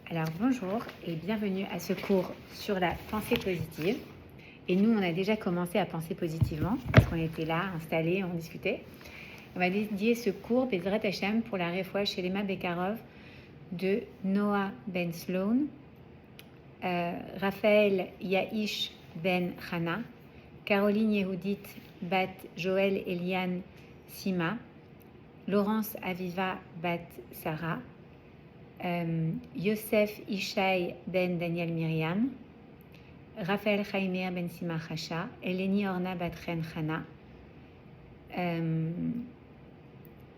Alors bonjour et bienvenue à ce cours sur la pensée positive. Et nous, on a déjà commencé à penser positivement parce qu'on était là, installés, on discutait. On va dédier ce cours, Bezrat Hashem, pour la réfoua chez Lema Bekarov de Noah Ben Sloan, Raphaël Yahish Ben Hana, Caroline Yehudit Bat Joël Eliane Sima, Laurence Aviva Bat Sarah, Yosef Ishaï Ben Daniel Myriam, Raphaël Chaimer Ben Sima Chacha, Eleni Orna Batren Chana,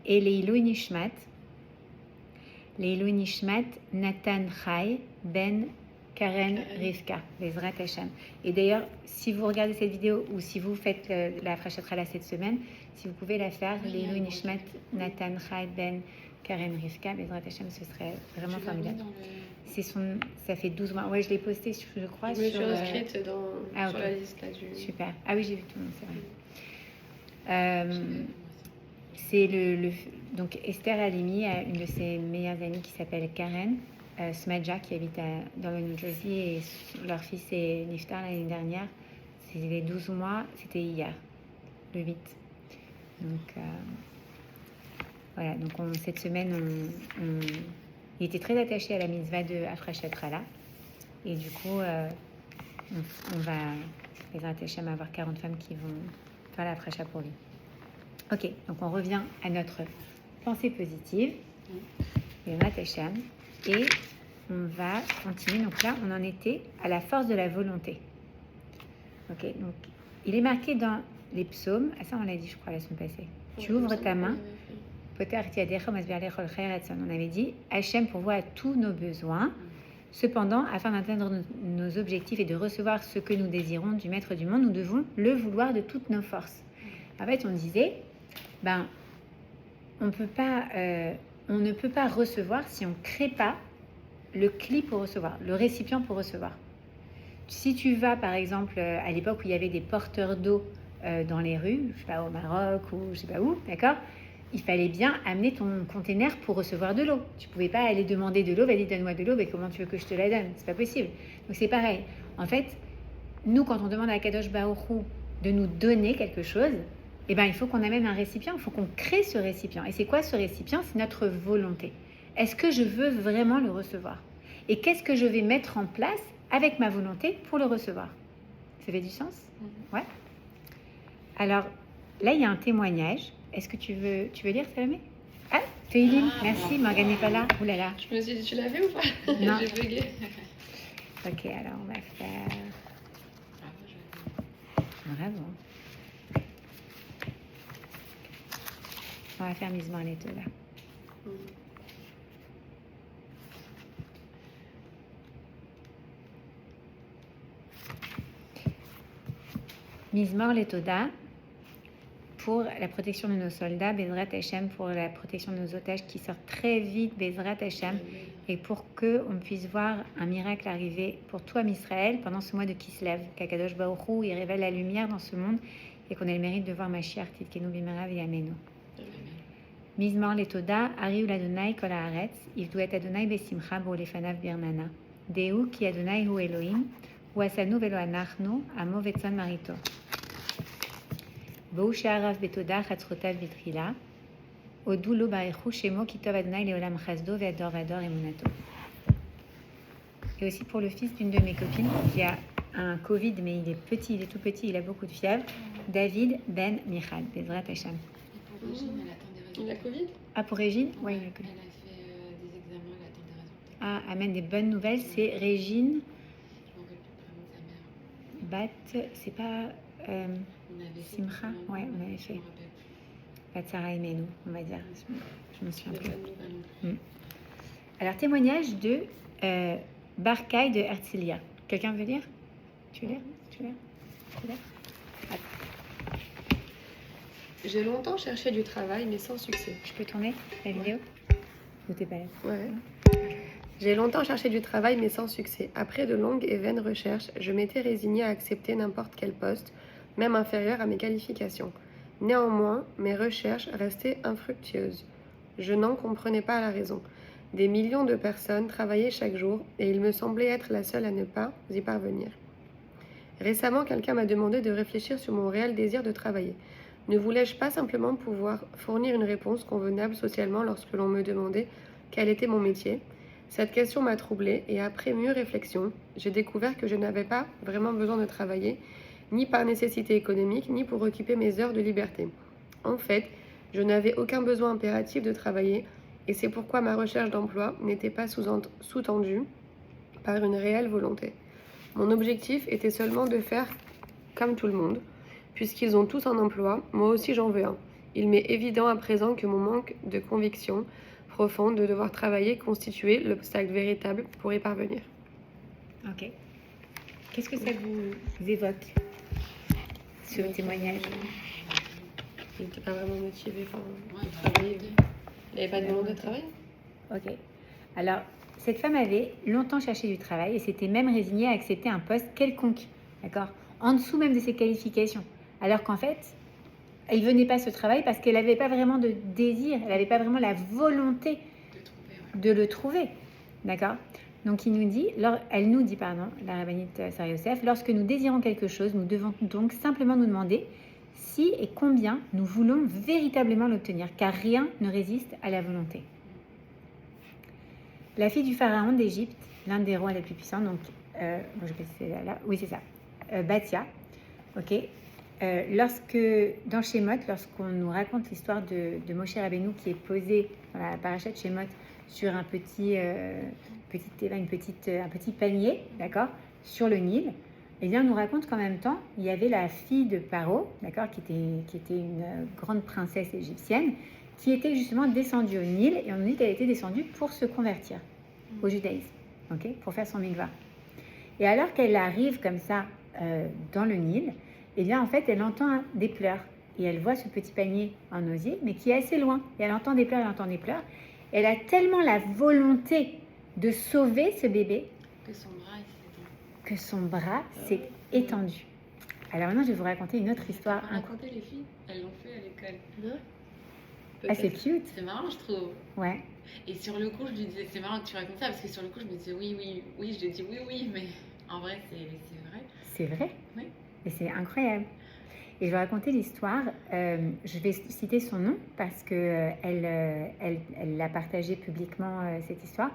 et Leilou Nishmat Nathan Chai Ben Karen Rivka, Bezrat Hashem. Et d'ailleurs, si vous regardez cette vidéo ou si vous faites la Frachatala cette semaine, si vous pouvez la faire, Leilou Nishmat Nathan Chai Ben Karen Rivka, Bezrat Hashem, ce serait vraiment formidable. Ça fait 12 mois. Ouais, je l'ai posté, je crois. Je me suis inscrite sur la liste là. Super. Ah oui, j'ai vu tout le monde, c'est vrai. C'est donc Esther Halimi a une de ses meilleures amies qui s'appelle Karen Smadja, qui habite dans le New Jersey, et leur fils est Niftar l'année dernière. C'est les 12 mois, c'était hier, le 8. Donc voilà, donc cette semaine, il était très attaché à la mitzvah de Afrashat Rala. Et du coup, on va les attacher à avoir 40 femmes qui vont faire la Afrashat pour lui. Ok, donc on revient à notre pensée positive, et on va continuer. Donc là, on en était à la force de la volonté. Ok, donc il est marqué dans les psaumes, ça on l'a dit je crois la semaine passée, tu ouvres ta main, on avait dit, Hachem pourvoit à tous nos besoins. Cependant, afin d'atteindre nos objectifs et de recevoir ce que nous désirons du Maître du monde, nous devons le vouloir de toutes nos forces. En fait, on disait, on ne peut pas recevoir si on ne crée pas le cli pour recevoir, le récipient pour recevoir. Si tu vas, par exemple, à l'époque où il y avait des porteurs d'eau dans les rues, je ne sais pas, au Maroc ou je ne sais pas où, d'accord ? Il fallait bien amener ton container pour recevoir de l'eau. Tu ne pouvais pas aller demander de l'eau, vas-y donne-moi de l'eau, mais comment tu veux que je te la donne ? C'est pas possible. Donc c'est pareil. En fait, nous, quand on demande à Kadosh Baruch Hu de nous donner quelque chose, il faut qu'on amène un récipient, il faut qu'on crée ce récipient. Et c'est quoi ce récipient ? C'est notre volonté. Est-ce que je veux vraiment le recevoir ? Et qu'est-ce que je vais mettre en place avec ma volonté pour le recevoir ? Ça fait du sens ? Ouais. Alors, là, il y a un témoignage. Est-ce que tu veux lire, Salamé ? Ah, Féline, merci, Morgane n'est pas là. Ouh là là. Je me suis dit, tu l'avais ou pas ? Non. J'ai bugué. Ok, alors on va faire... Bravo. On va faire Mismor les deux là. Mismor les Toda pour la protection de nos soldats, Bezrat Hashem pour la protection de nos otages qui sortent très vite, Bezrat Hashem, et pour qu'on puisse voir un miracle arriver pour toi, Israël, pendant ce mois de Kislev, qu'Akadosh Baruch Hu, il révèle la lumière dans ce monde et qu'on ait le mérite de voir Mashiach, Tivkenu Bimera V'Yamenu. Mizmor letoda, Ariu l'Adonai kol haaretz, Ivduet Adonai besimcha bo lefanav birnana. Deu ki Adonai hu Elohim, hu asanu velo anachnu, amo vetzon marito. Bou she'arav betoda chatzrotav vitrila, odu lo barechu shemo kitov Adonai leolam chasdo ve'ador vador emunato. Et aussi pour le fils d'une de mes copines qui a un Covid, mais il est petit, il est tout petit, il a beaucoup de fièvre, David Ben Michal, Bezrat Hashem. Il a Covid ? Ah, pour Régine ? Oui, il a Covid. Elle a fait des examens, elle attend des résultats. Ah, amène des bonnes nouvelles. C'est Régine Je m'en rappelle plus de prénom de sa mère. Bat, c'est pas Simcha ? Ouais, on avait fait. Bat Sarah et Menou, on va dire. Je me souviens plus. Alors, témoignage de Barcaï de Herzliya. Quelqu'un veut lire ? Tu veux lire ? J'ai longtemps cherché du travail, mais sans succès. Je peux tourner la vidéo ? Ou t'es pas là ? Ouais. J'ai longtemps cherché du travail, mais sans succès. Après de longues et vaines recherches, je m'étais résignée à accepter n'importe quel poste, même inférieur à mes qualifications. Néanmoins, mes recherches restaient infructueuses. Je n'en comprenais pas la raison. Des millions de personnes travaillaient chaque jour et il me semblait être la seule à ne pas y parvenir. Récemment, quelqu'un m'a demandé de réfléchir sur mon réel désir de travailler. Ne voulais-je pas simplement pouvoir fournir une réponse convenable socialement lorsque l'on me demandait quel était mon métier? Cette question m'a troublée et après mûre réflexion, j'ai découvert que je n'avais pas vraiment besoin de travailler, ni par nécessité économique, ni pour occuper mes heures de liberté. En fait, je n'avais aucun besoin impératif de travailler et c'est pourquoi ma recherche d'emploi n'était pas sous-tendue par une réelle volonté. Mon objectif était seulement de faire comme tout le monde. Puisqu'ils ont tous un emploi, moi aussi j'en veux un. Il m'est évident à présent que mon manque de conviction profonde de devoir travailler constituait l'obstacle véritable pour y parvenir. Ok. Qu'est-ce que ça vous évoque, ce témoignage? Il n'était pas vraiment motivé par Ouais, travailler. Il n'avait pas de volonté de travail? Ok. Alors, cette femme avait longtemps cherché du travail et s'était même résignée à accepter un poste quelconque, d'accord, en dessous même de ses qualifications. Alors qu'en fait, elle venait pas à ce travail parce qu'elle n'avait pas vraiment de désir, elle n'avait pas vraiment la volonté de le trouver, d'accord. Donc elle nous dit, la rabbinite Sarah Yosef, lorsque nous désirons quelque chose, nous devons donc simplement nous demander si et combien nous voulons véritablement l'obtenir, car rien ne résiste à la volonté. La fille du pharaon d'Égypte, l'un des rois les plus puissants, donc, je sais pas si c'est là, oui c'est ça, Batia, ok. Dans Shemot, lorsqu'on nous raconte l'histoire de Moshe Rabbeinu qui est posé dans la paracha de Shemot sur un petit panier, d'accord, sur le Nil, eh bien, on nous raconte qu'en même temps, il y avait la fille de Paro, d'accord, qui était une grande princesse égyptienne, qui était justement descendue au Nil, et on nous dit qu'elle était descendue pour se convertir au judaïsme, ok, pour faire son mikva. Et alors qu'elle arrive comme ça dans le Nil, eh bien, en fait, elle entend des pleurs. Et elle voit ce petit panier en osier, mais qui est assez loin. Et elle entend des pleurs, elle entend des pleurs. Elle a tellement la volonté de sauver ce bébé que son bras s'est étendu. Alors maintenant, je vais vous raconter une autre histoire. Raconter les filles, elles l'ont fait à l'école. Non. Ah, c'est cute. C'est marrant, je trouve. Ouais. Et sur le coup, je lui disais, c'est marrant que tu racontes ça, parce que sur le coup, je me disais oui, je lui ai dit oui, mais en vrai, c'est vrai. C'est vrai. Oui. Et c'est incroyable. Et je vais raconter l'histoire. Je vais citer son nom parce que elle l'a partagé publiquement, cette histoire.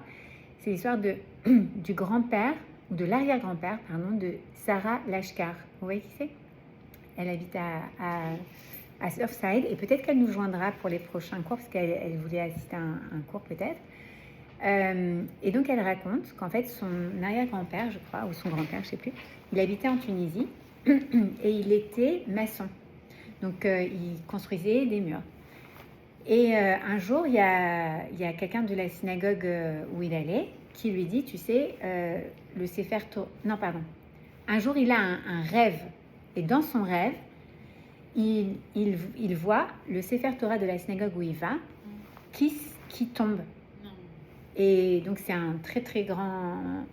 C'est l'histoire du grand-père, ou de l'arrière-grand-père, de Sarah Lashkar. Vous voyez qui c'est? Elle habite à Surfside et peut-être qu'elle nous joindra pour les prochains cours parce qu'elle voulait assister à un cours peut-être. Et donc elle raconte qu'en fait son arrière-grand-père, je crois, ou son grand-père, je ne sais plus, il habitait en Tunisie et il était maçon. Donc il construisait des murs. Et un jour, il y a quelqu'un de la synagogue où il allait qui lui dit, tu sais, le Sefer Torah... Non, pardon. Un jour, il a un rêve. Et dans son rêve, il voit le Sefer Torah de la synagogue où il va qui tombe. Non. Et donc, c'est un très, très grand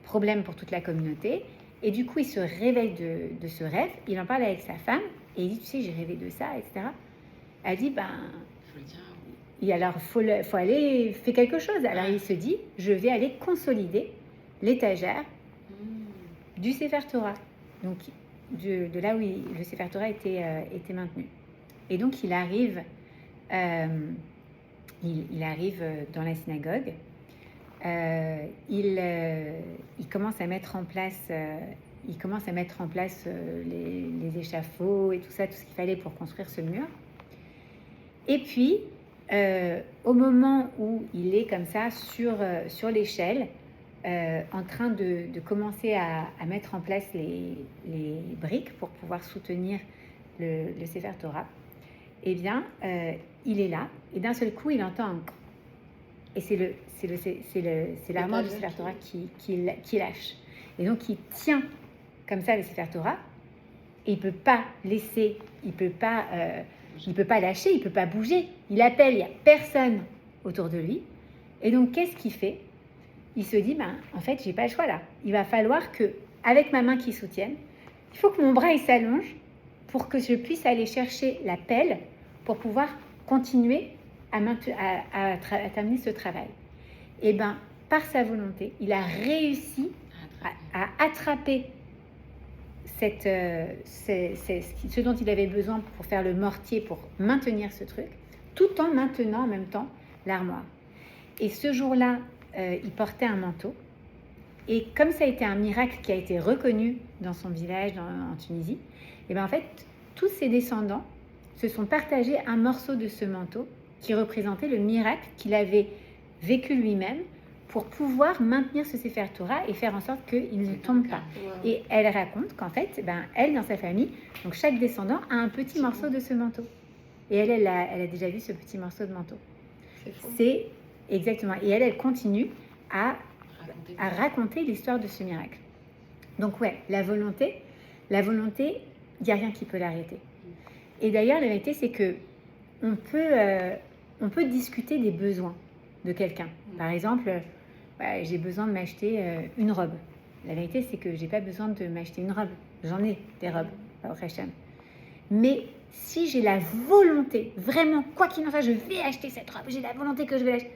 problème pour toute la communauté. Et du coup, il se réveille de ce rêve. Il en parle avec sa femme. Et il dit, tu sais, j'ai rêvé de ça, etc. Elle dit, Faut le dire. et alors, faut aller faire quelque chose. Alors, il se dit, je vais aller consolider l'étagère du Sefer Torah. Donc, de là où le Sefer Torah était maintenu. Et donc, il arrive dans la synagogue. Il commence à mettre en place, les échafauds et tout ce qu'il fallait pour construire ce mur. Et puis, au moment où il est comme ça sur l'échelle, en train de commencer à mettre en place les briques pour pouvoir soutenir le Sefer Torah, eh bien, il est là et d'un seul coup, il entend un... Et c'est l'armoire du Sefer Torah qui lâche. Et donc, il tient comme ça le Sefer Torah et il peut pas laisser, il peut pas lâcher, il peut pas bouger. Il appelle, il y a personne autour de lui. Et donc, qu'est-ce qu'il fait? Il se dit, en fait, j'ai pas le choix là. Il va falloir que, avec ma main qui soutienne, il faut que mon bras il s'allonge pour que je puisse aller chercher la pelle pour pouvoir continuer à terminer ce travail. Et ben, par sa volonté, il a réussi à attraper ce dont il avait besoin pour faire le mortier, pour maintenir ce truc, tout en maintenant en même temps l'armoire. Et ce jour-là, il portait un manteau. Et comme ça a été un miracle qui a été reconnu dans son village en Tunisie, et bien en fait, tous ses descendants se sont partagés un morceau de ce manteau qui représentait le miracle qu'il avait vécu lui-même pour pouvoir maintenir ce Sefer Torah et faire en sorte qu'il ne tombe pas. Wow. Et elle raconte qu'en fait, elle, dans sa famille, donc chaque descendant a un petit morceau de ce manteau. Et elle a déjà vu ce petit morceau de manteau. C'est fou. C'est exactement. Et elle continue à raconter l'histoire de ce miracle. Donc ouais, la volonté, il n'y a rien qui peut l'arrêter. Et d'ailleurs, la vérité, c'est que on peut discuter des besoins de quelqu'un. Par exemple, j'ai besoin de m'acheter une robe. La vérité, c'est que j'ai pas besoin de m'acheter une robe. J'en ai des robes, au Hashem. Mais si j'ai la volonté, vraiment, quoi qu'il en soit, je vais acheter cette robe, j'ai la volonté que je vais l'acheter,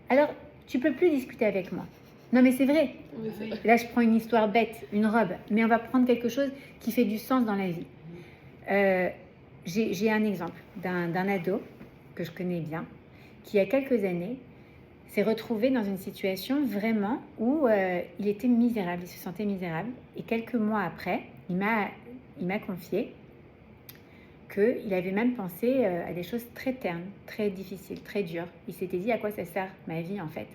alors tu peux plus discuter avec moi. Non mais c'est vrai. Oui, c'est vrai. Là, je prends une histoire bête, une robe, mais on va prendre quelque chose qui fait du sens dans la vie. J'ai un exemple d'un ado que je connais bien, qui il y a quelques années s'est retrouvé dans une situation vraiment où il était misérable, il se sentait misérable. Et quelques mois après, il m'a confié qu'il avait même pensé à des choses très ternes, très difficiles, très dures. Il s'était dit à quoi ça sert ma vie en fait.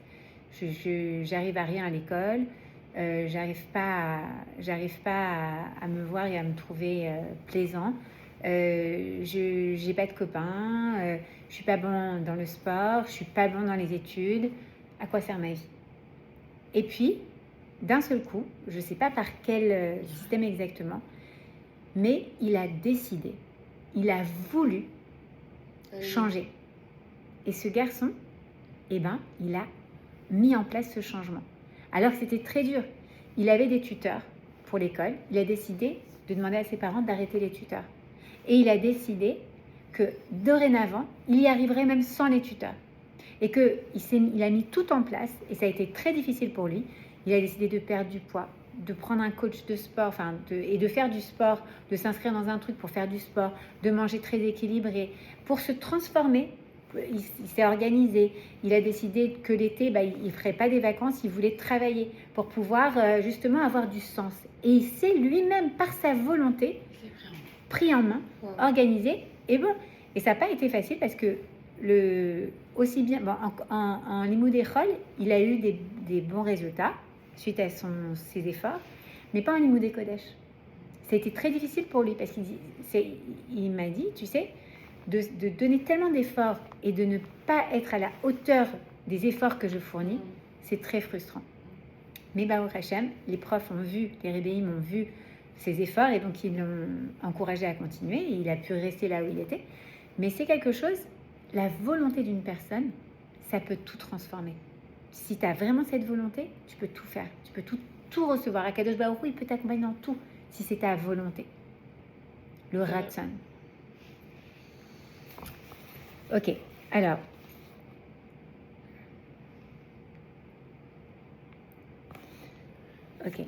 J'arrive à rien à l'école, j'arrive pas à me voir et à me trouver plaisant. J'ai pas de copains, je suis pas bon dans le sport, je suis pas bon dans les études. À quoi sert ma vie? Et puis, d'un seul coup, je sais pas par quel système exactement, mais il a décidé, il a voulu changer. Et ce garçon, il a mis en place ce changement. Alors que c'était très dur. Il avait des tuteurs pour l'école. Il a décidé de demander à ses parents d'arrêter les tuteurs. Et il a décidé que dorénavant, il y arriverait même sans les tuteurs. Et qu'il a mis tout en place, et ça a été très difficile pour lui. Il a décidé de perdre du poids, de prendre un coach de sport, et de faire du sport, de s'inscrire dans un truc pour faire du sport, de manger très équilibré, pour se transformer. Il s'est organisé, il a décidé que l'été, il ne ferait pas des vacances, il voulait travailler pour pouvoir justement avoir du sens. Et il s'est lui-même, par sa volonté, pris en main, organisé. Et bon, et ça n'a pas été facile parce que aussi bien en Limoud Echol, il a eu des bons résultats suite à ses efforts, mais pas en Limoud Kodesh. Ça a été très difficile pour lui parce qu'il m'a dit, tu sais, de donner tellement d'efforts et de ne pas être à la hauteur des efforts que je fournis, c'est très frustrant. Mais Baruch Hashem, les profs ont vu, les Rebbeim ont vu ses efforts et donc ils l'ont encouragé à continuer et il a pu rester là où il était. Mais c'est quelque chose, la volonté d'une personne, ça peut tout transformer. Si tu as vraiment cette volonté, tu peux tout faire, tu peux tout recevoir. Akadosh Baruch Hu, il peut t'accompagner dans tout si c'est ta volonté. Le Ratson. Ok, alors. Ok.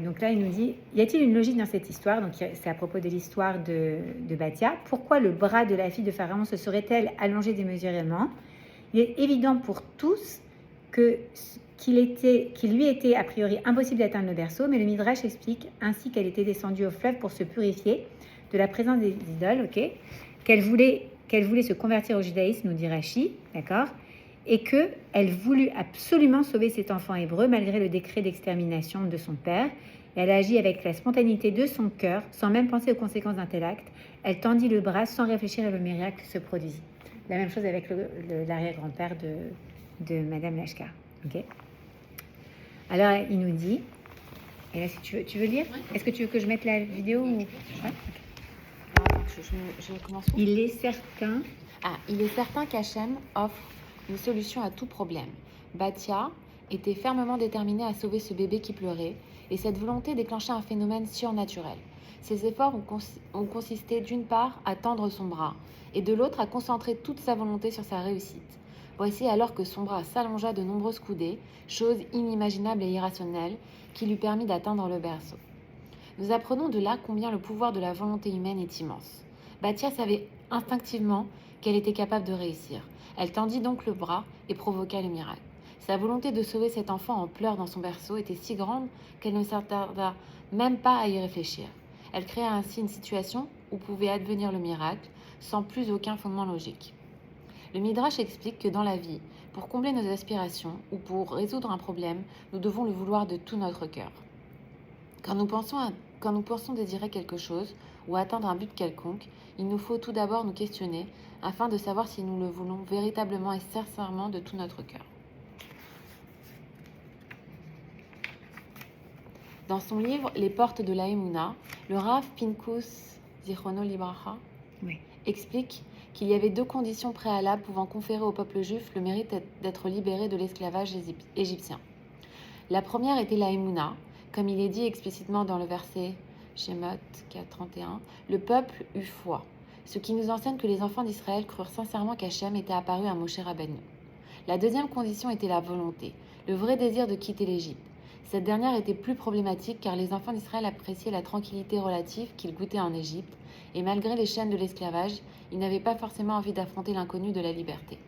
Donc là, il nous dit, y a-t-il une logique dans cette histoire? Donc c'est à propos de l'histoire de Bathia. Pourquoi le bras de la fille de Pharaon se serait-elle allongé démesurément? Il est évident pour tous qu'il lui était a priori impossible d'atteindre le berceau, mais le Midrash explique ainsi qu'elle était descendue au fleuve pour se purifier de la présence des idoles, ok, qu'elle voulait se convertir au judaïsme, nous dit Rashi, d'accord, et qu'elle voulut absolument sauver cet enfant hébreu malgré le décret d'extermination de son père. Et elle a agi avec la spontanéité de son cœur, sans même penser aux conséquences d'un tel acte. Elle tendit le bras sans réfléchir et le miracle se produisit. La même chose avec l'arrière-grand-père de Madame Lashkar. Okay. Alors, il nous dit, et là, si tu veux lire, est-ce que tu veux que je mette la vidéo ou... Ouais, okay. Je commence. Il est certain qu'Hachem offre une solution à tout problème. Bathia était fermement déterminée à sauver ce bébé qui pleurait, et cette volonté déclenchait un phénomène surnaturel. Ses efforts ont consisté d'une part à tendre son bras, et de l'autre à concentrer toute sa volonté sur sa réussite. Voici alors que son bras s'allongea de nombreuses coudées, chose inimaginable et irrationnelle, qui lui permit d'atteindre le berceau. Nous apprenons de là combien le pouvoir de la volonté humaine est immense. Batia savait instinctivement qu'elle était capable de réussir. Elle tendit donc le bras et provoqua le miracle. Sa volonté de sauver cet enfant en pleurs dans son berceau était si grande qu'elle ne s'attarda même pas à y réfléchir. Elle créa ainsi une situation où pouvait advenir le miracle sans plus aucun fondement logique. Le Midrash explique que dans la vie, pour combler nos aspirations ou pour résoudre un problème, nous devons le vouloir de tout notre cœur. Quand nous pensons désirer quelque chose ou atteindre un but quelconque, il nous faut tout d'abord nous questionner afin de savoir si nous le voulons véritablement et sincèrement de tout notre cœur. Dans son livre Les portes de la Emouna, le Rav Pinkus Zichrono Libracha explique qu'il y avait 2 conditions préalables pouvant conférer au peuple juif le mérite d'être libéré de l'esclavage égyptien. La première était la Emouna, comme il est dit explicitement dans le verset Shemot 4.31, le peuple eut foi, ce qui nous enseigne que les enfants d'Israël crurent sincèrement qu'Hachem était apparu à Moshe Rabbeinu. La deuxième condition était la volonté, le vrai désir de quitter l'Égypte. Cette dernière était plus problématique car les enfants d'Israël appréciaient la tranquillité relative qu'ils goûtaient en Égypte et malgré les chaînes de l'esclavage, ils n'avaient pas forcément envie d'affronter l'inconnu de la liberté.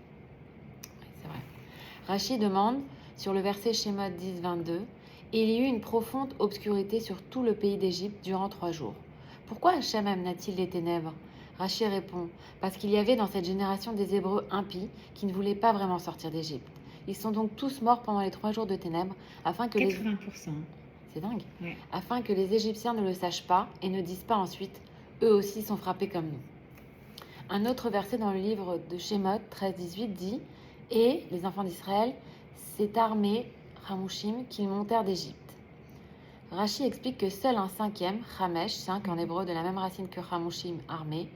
C'est vrai. Rachi demande sur le verset Shemot 10.22 « Il y eut une profonde obscurité sur tout le pays d'Égypte durant 3 jours. Pourquoi Hachem amena-t-il les ténèbres ?» Rachi répond « Parce qu'il y avait dans cette génération des Hébreux impies qui ne voulaient pas vraiment sortir d'Égypte. Ils sont donc tous morts pendant les 3 jours de ténèbres afin que 80%. C'est dingue. Ouais. Afin que les Égyptiens ne le sachent pas et ne disent pas ensuite « Eux aussi sont frappés comme nous. » Un autre verset dans le livre de Shemot 13-18 dit « Et les enfants d'Israël s'est armé Hamushim qu'ils montèrent d'Égypte. » Rachi explique que seul un 5e, Hamesh, 5 en hébreu de la même racine que Hamushim, armé,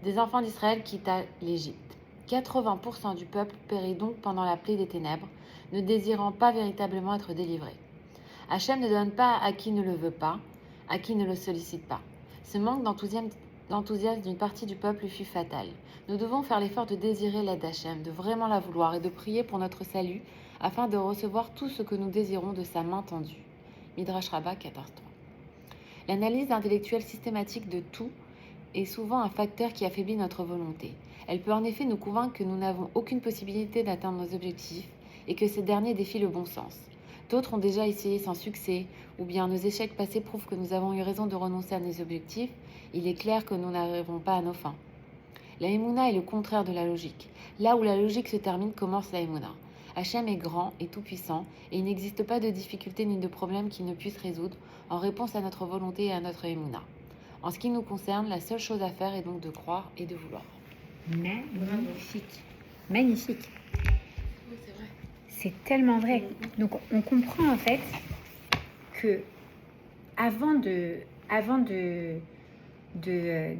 des enfants d'Israël quitta l'Égypte. 80% du peuple périt donc pendant la plaie des ténèbres, ne désirant pas véritablement être délivré. Hachem ne donne pas à qui ne le veut pas, à qui ne le sollicite pas. Ce manque d'enthousiasme d'une partie du peuple fut fatal. Nous devons faire l'effort de désirer l'aide d'Hachem, de vraiment la vouloir et de prier pour notre salut, afin de recevoir tout ce que nous désirons de sa main tendue. Midrash Rabbah 14.3. L'analyse intellectuelle systématique de tout est souvent un facteur qui affaiblit notre volonté. Elle peut en effet nous convaincre que nous n'avons aucune possibilité d'atteindre nos objectifs et que ces derniers défient le bon sens. D'autres ont déjà essayé sans succès, ou bien nos échecs passés prouvent que nous avons eu raison de renoncer à nos objectifs. Il est clair que nous n'arriverons pas à nos fins. La Emouna est le contraire de la logique. Là où la logique se termine, commence la Emouna. Hachem est grand et tout-puissant, et il n'existe pas de difficulté ni de problème qu'il ne puisse résoudre en réponse à notre volonté et à notre Emouna. En ce qui nous concerne, la seule chose à faire est donc de croire et de vouloir. Magnifique. Magnifique. Oui, c'est vrai. C'est tellement vrai. Donc on comprend en fait que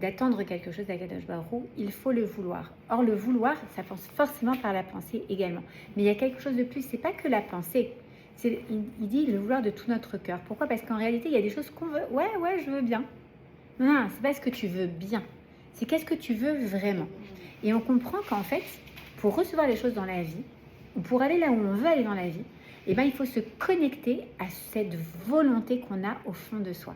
d'attendre quelque chose d'Akadosh Baruch Hu, il faut le vouloir. Or le vouloir, ça passe forcément par la pensée également. Mais il y a quelque chose de plus, c'est pas que la pensée. Il dit le vouloir de tout notre cœur. Pourquoi? Parce qu'en réalité, il y a des choses qu'on veut. Ouais, je veux bien. Non, c'est pas ce que tu veux bien. C'est qu'est-ce que tu veux vraiment. Et on comprend qu'en fait, pour recevoir les choses dans la vie, ou pour aller là où on veut aller dans la vie, eh ben, il faut se connecter à cette volonté qu'on a au fond de soi.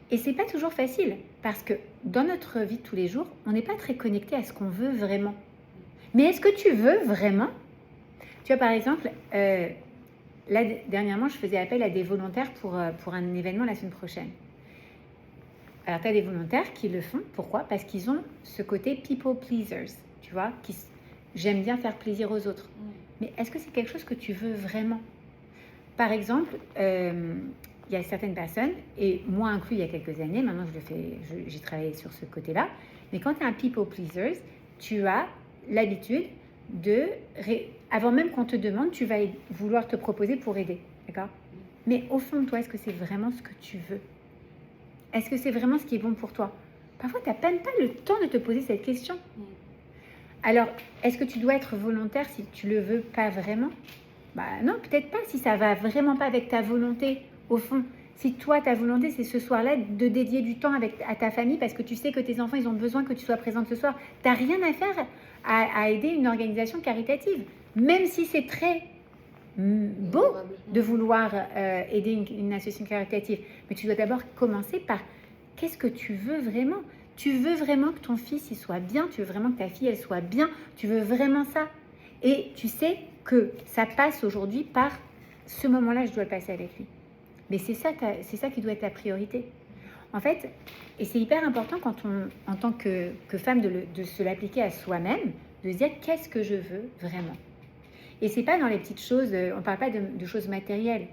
Et c'est pas toujours facile, parce que dans notre vie de tous les jours, on n'est pas très connecté à ce qu'on veut vraiment. Mais est-ce que tu veux vraiment? Tu vois, par exemple, là, dernièrement, je faisais appel à des volontaires pour un événement la semaine prochaine. Alors, tu as des volontaires qui le font. Pourquoi? Parce qu'ils ont ce côté people pleasers, tu vois, j'aime bien faire plaisir aux autres. Mais est-ce que c'est quelque chose que tu veux vraiment? Par exemple, il y a certaines personnes, et moi inclus il y a quelques années, maintenant j'ai travaillé sur ce côté-là, mais quand tu es un people pleasers, tu as l'habitude avant même qu'on te demande, tu vas vouloir te proposer pour aider, d'accord? Mais au fond de toi, est-ce que c'est vraiment ce que tu veux? Est-ce que c'est vraiment ce qui est bon pour toi? Parfois, tu n'as même pas le temps de te poser cette question. Alors, est-ce que tu dois être volontaire si tu le veux pas vraiment? Bah non, peut-être pas. Si ça va vraiment pas avec ta volonté, au fond, Si toi, ta volonté, c'est ce soir-là de dédier du temps à ta famille parce que tu sais que tes enfants, ils ont besoin que tu sois présente ce soir, tu n'as rien à faire à aider une organisation caritative. Même si c'est très beau de vouloir aider une association caritative. Mais tu dois d'abord commencer par qu'est-ce que tu veux vraiment. Tu veux vraiment que ton fils il soit bien, tu veux vraiment que ta fille elle soit bien, tu veux vraiment ça. Et tu sais que ça passe aujourd'hui par ce moment-là, je dois le passer avec lui. Mais c'est ça qui doit être ta priorité. En fait, et c'est hyper important quand en tant que femme de se l'appliquer à soi-même, de se dire qu'est-ce que je veux vraiment. Et c'est pas dans les petites choses, on parle pas de choses matérielles,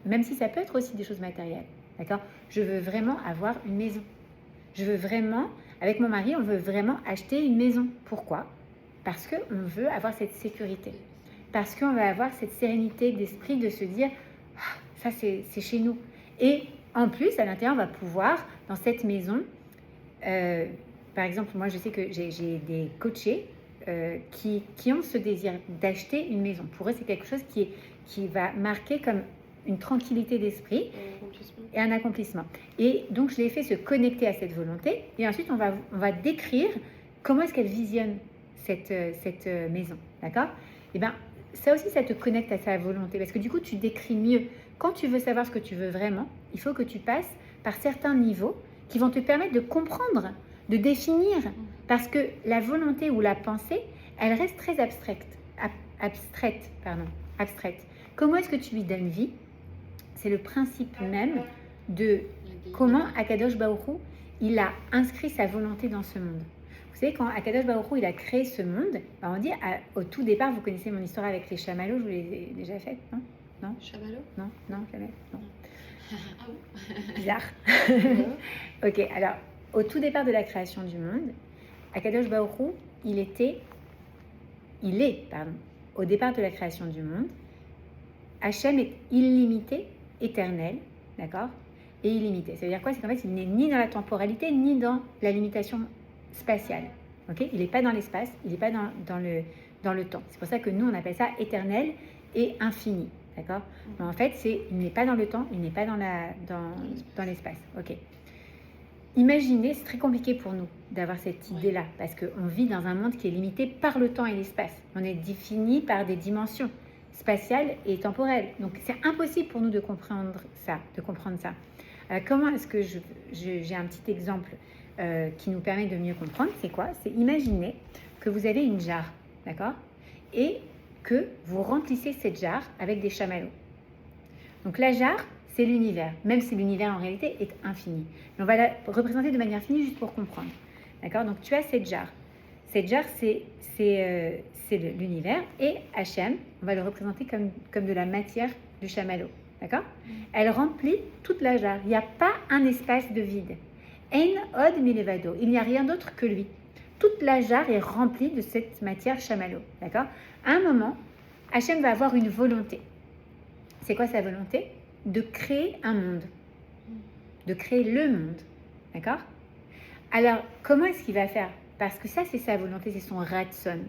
même si ça peut être aussi des choses matérielles. D'accord ? Je veux vraiment avoir une maison. Je veux vraiment, avec mon mari, on veut vraiment acheter une maison. Pourquoi ? Parce qu'on veut avoir cette sécurité. Parce qu'on va avoir cette sérénité d'esprit de se dire ça c'est chez nous. Et en plus, à l'intérieur, on va pouvoir, dans cette maison, par exemple, moi je sais que j'ai des coachés qui ont ce désir d'acheter une maison. Pour eux, c'est quelque chose qui va marquer comme une tranquillité d'esprit et un accomplissement. Et donc, je les ai fait se connecter à cette volonté. Et ensuite, on va décrire comment est-ce qu'elle visionne cette maison. D'accord ? Et bien, ça aussi, ça te connecte à sa volonté. Parce que du coup, tu décris mieux. Quand tu veux savoir ce que tu veux vraiment, il faut que tu passes par certains niveaux qui vont te permettre de comprendre, de définir. Parce que la volonté ou la pensée, elle reste très abstraite. Comment est-ce que tu lui donnes vie ? C'est le principe même de comment Akadosh Baruch Hu, il a inscrit sa volonté dans ce monde. Vous savez, quand Akadosh Baruch Hu, il a créé ce monde, on dit au tout départ, vous connaissez mon histoire avec les chamallows, je vous l'ai déjà faite, non ? Non ? Chamallow ? Non, jamais. Non. Ah bon ? Bizarre. Ok, alors, au tout départ de la création du monde, Akadosh Baruch Hu, il est, au départ de la création du monde, Hachem est illimité, éternel, d'accord ? Et illimité. Ça veut dire quoi ? C'est qu'en fait, il n'est ni dans la temporalité, ni dans la limitation spatiale. Ok ? Il n'est pas dans l'espace, il n'est pas dans le temps. C'est pour ça que nous, on appelle ça éternel et infini. D'accord ? Mais en fait, il n'est pas dans le temps, il n'est pas dans l'espace. Ok. Imaginez, c'est très compliqué pour nous d'avoir cette idée-là, parce qu'on vit dans un monde qui est limité par le temps et l'espace. On est défini par des dimensions spatiales et temporelles. Donc, c'est impossible pour nous de comprendre ça. Comment est-ce que j'ai un petit exemple qui nous permet de mieux comprendre ? C'est quoi ? C'est imaginer que vous avez une jarre, d'accord ? Et que vous remplissez cette jarre avec des chamallows. Donc la jarre, c'est l'univers, même si l'univers en réalité est infini. Mais on va la représenter de manière finie juste pour comprendre. D'accord ? Donc tu as cette jarre. Cette jarre, c'est l'univers. Et Hachem, on va le représenter comme de la matière du chamallow. D'accord ? Elle remplit toute la jarre. Il n'y a pas un espace de vide. Ein od milevado. Il n'y a rien d'autre que lui. Toute la jarre est remplie de cette matière chamallow. D'accord ? À un moment, Hachem va avoir une volonté. C'est quoi sa volonté ? De créer un monde. De créer le monde. D'accord ? Alors, comment est-ce qu'il va faire ? Parce que ça, c'est sa volonté, c'est son ratson.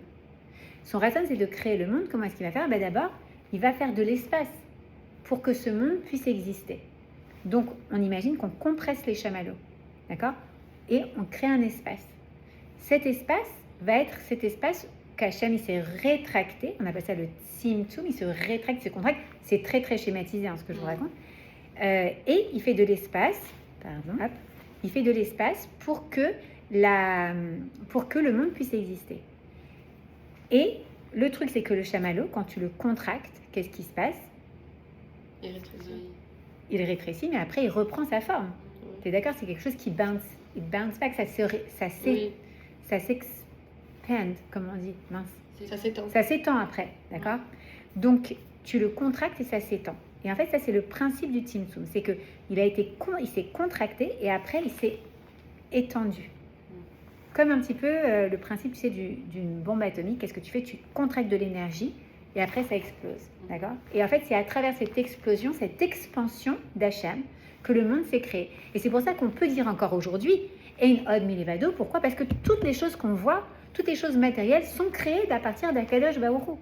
Son ratson, c'est de créer le monde. Comment est-ce qu'il va faire ? D'abord, il va faire de l'espace pour que ce monde puisse exister. Donc, on imagine qu'on compresse les chamallows. D'accord ? Et on crée un espace. Cet espace va être cet espace qu'Hachem il s'est rétracté, on appelle ça le tzimtzum, il se rétracte, il se contracte, c'est très très schématisé ce que je vous raconte, et il fait de l'espace, il fait de l'espace pour que le monde puisse exister. Et le truc c'est que le chamallow, quand tu le contractes, qu'est-ce qui se passe ? Il rétrécit, mais après il reprend sa forme. Tu es d'accord ? C'est quelque chose qui bounce, it bounce back, ça s'expand, comme on dit, mince. Ça s'étend après, d'accord ? Donc, tu le contractes et ça s'étend. Et en fait, ça, c'est le principe du tzimtzum. C'est qu'il s'est contracté et après, il s'est étendu. Comme un petit peu le principe, tu sais, d'une bombe atomique. Qu'est-ce que tu fais ? Tu contractes de l'énergie et après, ça explose, d'accord ? Et en fait, c'est à travers cette explosion, cette expansion d'Hachem que le monde s'est créé. Et c'est pour ça qu'on peut dire encore aujourd'hui, Ein od milevado. Pourquoi ? Parce que toutes les choses qu'on voit, toutes les choses matérielles sont créées à partir d'Akadosh Baruch Hu.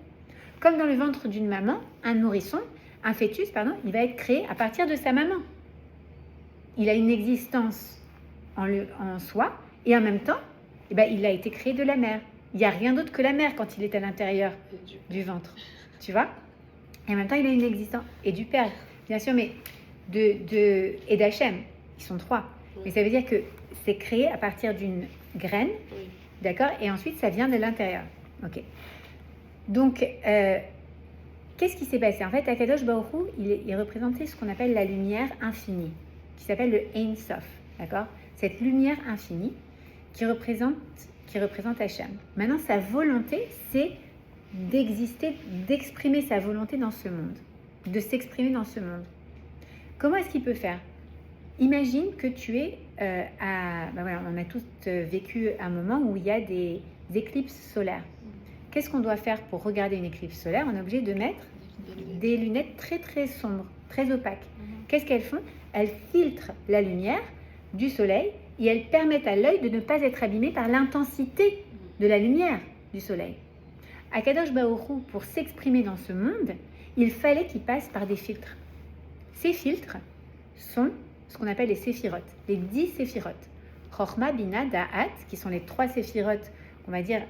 Comme dans le ventre d'une maman, un nourrisson, un fœtus, il va être créé à partir de sa maman. il a une existence en soi, et en même temps, eh ben, il a été créé de la mer. Il n'y a rien d'autre que la mer quand il est à l'intérieur du ventre, tu vois. Et en même temps, il a une existence, et du Père, bien sûr, mais et d'Hachem, ils sont trois. Mais ça veut dire que c'est créé à partir d'une graine, d'accord, et ensuite ça vient de l'intérieur. Ok. Donc, qu'est-ce qui s'est passé? En fait, Akadosh Baruch Hu, il représentait ce qu'on appelle la lumière infinie, qui s'appelle le Ein Sof, d'accord? Cette lumière infinie qui représente Hachem. Maintenant, sa volonté, c'est d'exister, d'exprimer sa volonté dans ce monde, de s'exprimer dans ce monde. Comment est-ce qu'il peut faire? Imagine que tu es voilà, on a tous vécu un moment où il y a des éclipses solaires. Qu'est-ce qu'on doit faire pour regarder une éclipse solaire? On est obligé de mettre des lunettes très très sombres, très opaques. Qu'est-ce qu'elles font? Elles filtrent la lumière du soleil et elles permettent à l'œil de ne pas être abîmé par l'intensité de la lumière du soleil. Akadosh Baruch Hu, pour s'exprimer dans ce monde, il fallait qu'il passe par des filtres. Ces filtres sont ce qu'on appelle les séphirotes, les 10 séphirotes. Chochma, Bina, Da'at, qui sont les 3 séphirotes, on va dire,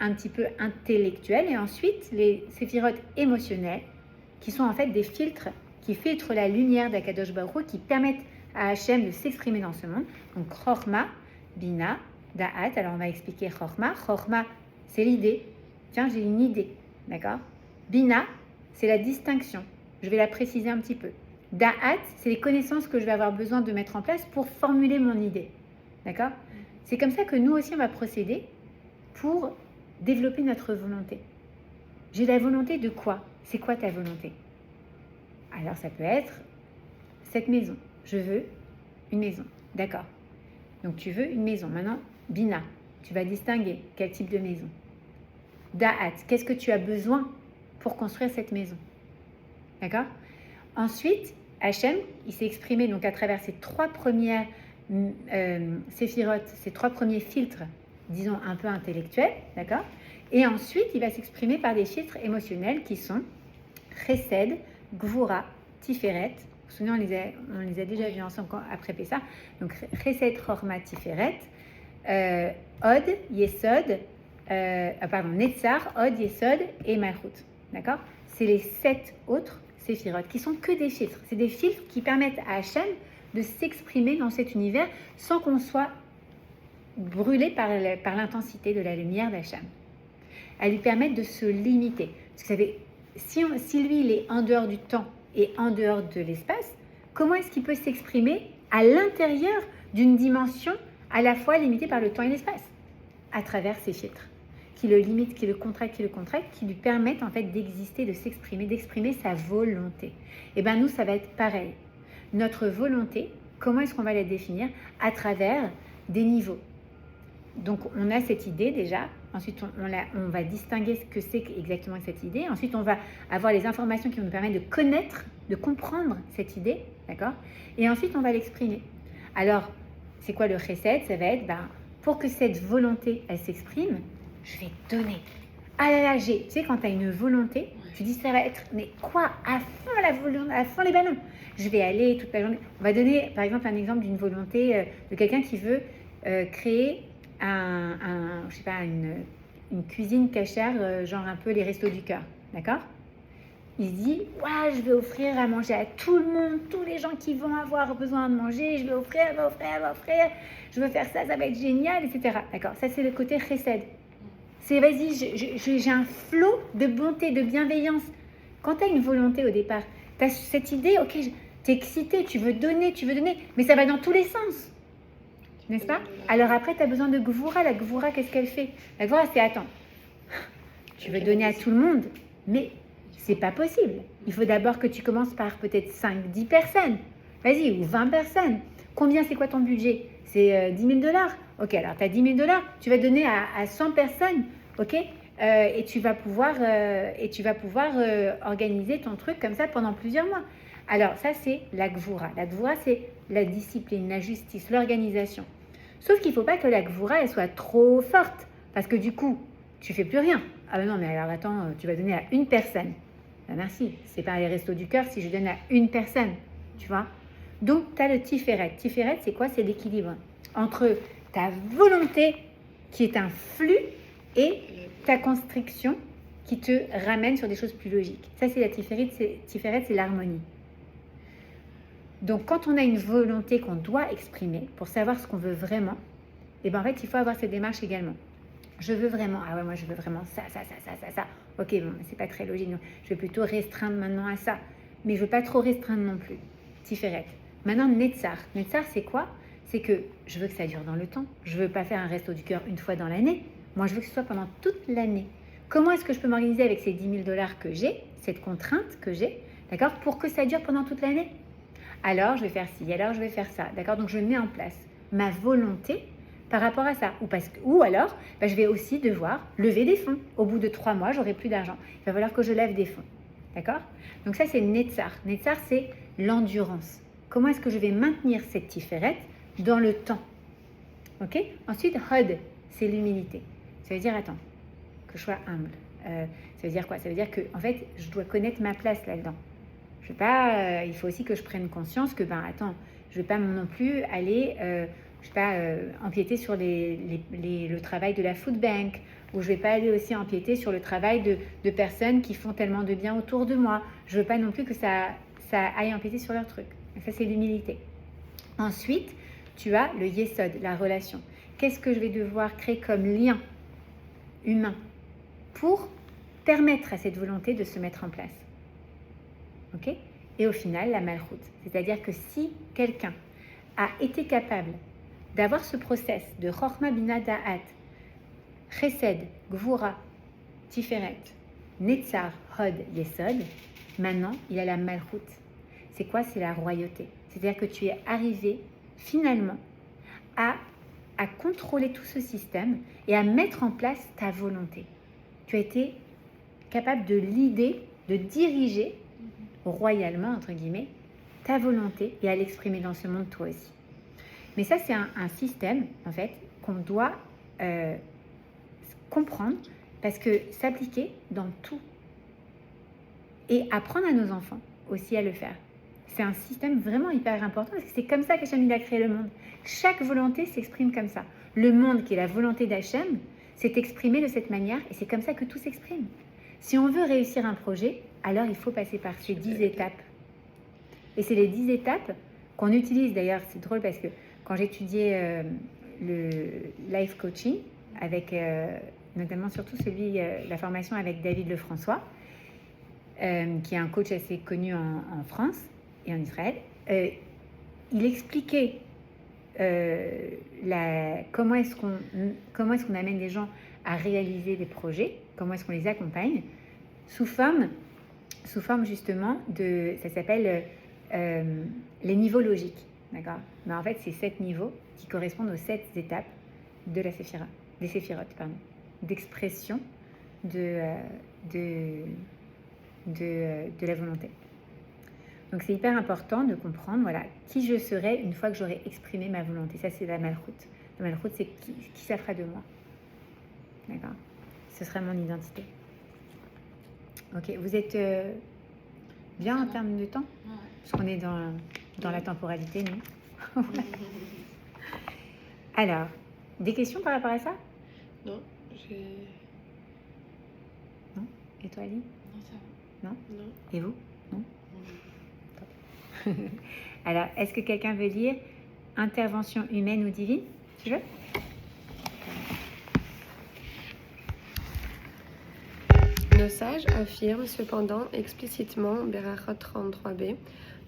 un petit peu intellectuelles, et ensuite les séphirotes émotionnelles, qui sont en fait des filtres qui filtrent la lumière d'Akadosh Baruch Hu, qui permettent à Hachem de s'exprimer dans ce monde. Donc Chochma, Bina, Da'at. Alors on va expliquer Chochma. Chochma, c'est l'idée. Tiens, j'ai une idée, d'accord? Bina, c'est la distinction. Je vais la préciser un petit peu. Da'at, c'est les connaissances que je vais avoir besoin de mettre en place pour formuler mon idée. D'accord? C'est comme ça que nous aussi, on va procéder pour développer notre volonté. J'ai la volonté de quoi? C'est quoi ta volonté? Alors, ça peut être cette maison. Je veux une maison. D'accord. Donc, tu veux une maison. Maintenant, Bina, tu vas distinguer quel type de maison. Da'at, qu'est-ce que tu as besoin pour construire cette maison? D'accord? Ensuite, Hachem, il s'est exprimé donc à travers ces 3 premières séphirotes, ces 3 premiers filtres, disons un peu intellectuels, d'accord? Et ensuite, il va s'exprimer par des filtres émotionnels qui sont Chesed, Gvura, Tiferet. Vous vous souvenez, on les a déjà vus ensemble après Pessah. Donc Chesed, Chorma, Tiferet, Od, Yesod, Netzar, Od, Yesod et Malchut, d'accord? C'est les 7 autres séphirotes, qui sont que des filtres. C'est des filtres qui permettent à Hachem de s'exprimer dans cet univers sans qu'on soit brûlé par l'intensité de la lumière d'Hachem. Elles lui permettent de se limiter. Parce que vous savez, si lui, il est en dehors du temps et en dehors de l'espace, comment est-ce qu'il peut s'exprimer à l'intérieur d'une dimension à la fois limitée par le temps et l'espace? À travers ces filtres qui le limitent, qui le contractent, qui lui permettent en fait d'exister, de s'exprimer, d'exprimer sa volonté. Et bien nous, ça va être pareil. Notre volonté, comment est-ce qu'on va la définir? À travers des niveaux. Donc on a cette idée déjà, ensuite on va distinguer ce que c'est exactement cette idée, ensuite on va avoir les informations qui vont nous permettre de connaître, de comprendre cette idée, d'accord? Et ensuite on va l'exprimer. Alors, c'est quoi le chesed? Ça va être, pour que cette volonté, elle s'exprime, je vais donner. Ah là là, tu sais, quand tu as une volonté, tu dis ça va être, mais quoi? À fond la volonté, à fond les ballons. Je vais aller toute la journée. On va donner, par exemple, un exemple d'une volonté de quelqu'un qui veut créer je sais pas, une cuisine cachère, genre un peu les restos du cœur, d'accord? Il se dit, ouais, je vais offrir à manger à tout le monde, tous les gens qui vont avoir besoin de manger, je vais offrir, je veux faire ça, ça va être génial, etc. D'accord? Ça, c'est le côté chesed. C'est, vas-y, j'ai un flot de bonté, de bienveillance. Quand tu as une volonté au départ, tu as cette idée, ok, tu es excité, tu veux donner, mais ça va dans tous les sens. N'est-ce pas? Alors après, tu as besoin de Gvura. La Gvura, qu'est-ce qu'elle fait? La Gvura, c'est, attends, tu veux donner à tout le monde, mais c'est pas possible. Il faut d'abord que tu commences par peut-être 5-10 personnes. Vas-y, ou 20 personnes. Combien, c'est quoi ton budget? C'est 10 000 $. Ok, alors tu as 10 000 $, tu vas donner à 100 personnes, ok? Et tu vas pouvoir organiser ton truc comme ça pendant plusieurs mois. Alors ça, c'est la Gvura. La Gvura, c'est la discipline, la justice, l'organisation. Sauf qu'il ne faut pas que la Gvura, elle soit trop forte. Parce que du coup, tu fais plus rien. Ah ben non, mais alors attends, tu vas donner à une personne. Ben merci, c'est pas les restos du cœur si je donne à une personne, tu vois. Donc, tu as le Tiferet. Tiferet, c'est quoi? C'est l'équilibre entre ta volonté, qui est un flux, et ta constriction, qui te ramène sur des choses plus logiques. Ça, c'est la Tiferet, c'est l'harmonie. Donc, quand on a une volonté qu'on doit exprimer pour savoir ce qu'on veut vraiment, et ben en fait, il faut avoir cette démarche également. Je veux vraiment, ah ouais, moi je veux vraiment ça. Ok, bon, c'est pas très logique. Non. Je vais plutôt restreindre maintenant à ça. Mais je veux pas trop restreindre non plus. Tiferet. Maintenant, Netzar. Netzar, c'est quoi? C'est que je veux que ça dure dans le temps. Je veux pas faire un resto du cœur une fois dans l'année. Moi, je veux que ce soit pendant toute l'année. Comment est-ce que je peux m'organiser avec ces 10 000 $ que j'ai, cette contrainte que j'ai, d'accord, pour que ça dure pendant toute l'année? Alors, je vais faire ci, alors je vais faire ça, d'accord? Donc, je mets en place ma volonté par rapport à ça. Ou alors, je vais aussi devoir lever des fonds. Au bout de 3 mois, j'aurai plus d'argent. Il va falloir que je lève des fonds, d'accord? Donc ça, c'est Netzar. Netzar, c'est l'endurance. Comment est-ce que je vais maintenir cette Tiferet dans le temps? Ok? Ensuite, Hod, c'est l'humilité. Ça veut dire, attends, que je sois humble. Ça veut dire quoi? Ça veut dire que, en fait, je dois connaître ma place là-dedans. Je vais pas, il faut aussi que je prenne conscience que, attends, je ne vais pas non plus aller, empiéter sur le travail de la food bank, ou je ne vais pas aller aussi empiéter sur le travail de personnes qui font tellement de bien autour de moi. Je ne veux pas non plus que ça aille empiéter sur leur truc. Ça, c'est l'humilité. Ensuite, tu as le yesod, la relation. Qu'est-ce que je vais devoir créer comme lien humain pour permettre à cette volonté de se mettre en place? Ok? Et au final, la malchoute. C'est-à-dire que si quelqu'un a été capable d'avoir ce process de Chochma Bina Da'at, Chesed, Gvura, Tiferet, Netzar, Hod, Yesod, maintenant il a la malchoute. C'est quoi? C'est la royauté. C'est-à-dire que tu es arrivé finalement à contrôler tout ce système et à mettre en place ta volonté. Tu as été capable de l'idée, de diriger royalement, entre guillemets, ta volonté et à l'exprimer dans ce monde toi aussi. Mais ça, c'est un système, en fait, qu'on doit comprendre parce que s'appliquer dans tout et apprendre à nos enfants aussi à le faire. C'est un système vraiment hyper important parce que c'est comme ça qu'Hachem a créé le monde. Chaque volonté s'exprime comme ça. Le monde qui est la volonté d'Hachem s'est exprimé de cette manière et c'est comme ça que tout s'exprime. Si on veut réussir un projet, alors il faut passer par ces 10 étapes. Et c'est les 10 étapes qu'on utilise d'ailleurs. C'est drôle parce que quand j'étudiais le life coaching, avec notamment surtout la formation avec David Lefrançois, qui est un coach assez connu en France et en Israël, il expliquait comment est-ce qu'on amène les gens à réaliser des projets, comment est-ce qu'on les accompagne, sous forme justement ça s'appelle les niveaux logiques, d'accord? Mais en fait, c'est 7 niveaux qui correspondent aux 7 étapes de la séphira, des séphirotes, d'expression de la volonté. Donc c'est hyper important de comprendre, voilà, qui je serai une fois que j'aurai exprimé ma volonté. Ça, c'est la malchoute. La malchoute, c'est qui ça fera de moi. D'accord? Ce sera mon identité. Ok, vous êtes bien en termes de temps? Ouais. Parce qu'on est dans la temporalité, non? Alors, des questions par rapport à ça? Non, j'ai... Non? Et toi, Ali? Non, ça va. Non? Non. Et vous? Non? Alors, est-ce que quelqu'un veut lire intervention humaine ou divine? Tu veux? Nos sages affirment cependant explicitement, Berachot 33b,